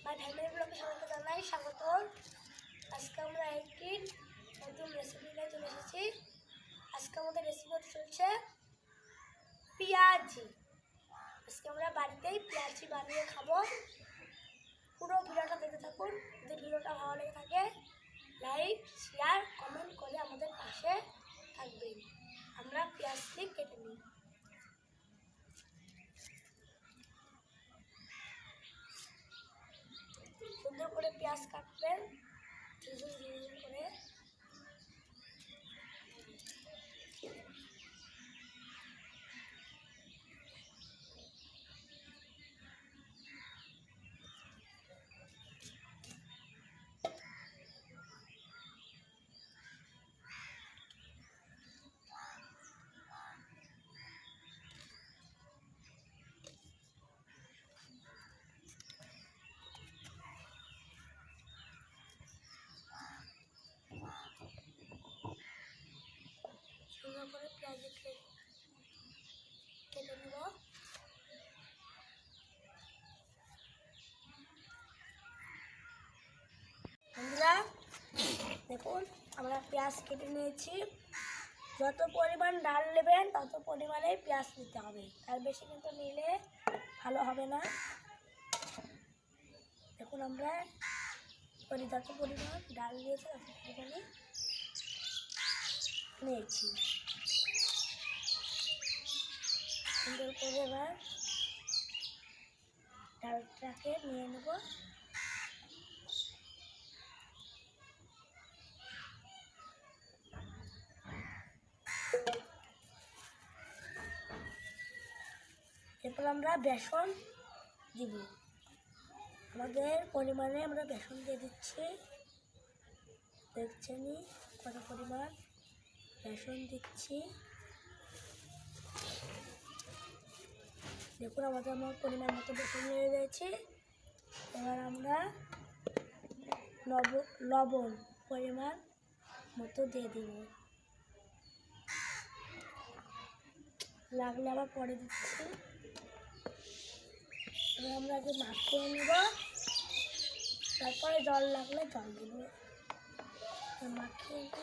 আর family ব্লগে সবাইকে জানাই স্বাগত। আজকে আমরা একটি নতুন রেসিপি নিয়ে চলে এসেছি। আজকে আমাদের রেসিপি চলছে পেঁয়াজি। আজকে আমরা বাড়িতেই পেঁয়াজি বানিয়ে খাবো। পুরো ভিডিওটা দেখতে থাকুন। যদি ভিডিওটা ভালো লেগে থাকে লাইক, শেয়ার, কমেন্ট করে আমাদের পাশে থাকবেন। আমরা পেঁয়াজটি কেটে নিই। সুন্দর করে পেঁয়াজ কাটবেন করে। সুন্দর করে পেঁয়াজ কেটে নেব। বন্ধুরা দেখুন, আমরা পেঁয়াজ কেটে নিয়েছি। যত পরিমাণ ডাল নেবেন তত পরিমাণে পেঁয়াজ নিতে হবে, তার বেশি কিন্তু নিলে ভালো হবে না। দেখুন আমরা যত পরিমাণ ডাল নিয়েছি তত পরিমাণে নিয়েছি। সুন্দর করে এবার ডালটাকে নিয়ে নেব। এরপর আমরা বেসন দিব। আমাদের পরিমাণে আমরা বেসন দিয়ে দিচ্ছি। দেখছেনই কত পরিমাণ বেসন দিচ্ছি। দেখুন আমাদের পরিমাণ মতো বেসন নিয়ে রয়েছে। এবার আমরা লবণ পরিমাণ মতো দিয়ে দিব। লাগলে আবার পরে দিচ্ছি। এবার আমরা আগে মাখিয়ে নেব, তারপরে জল লাগলে জল দেব। মাখিয়ে নেব।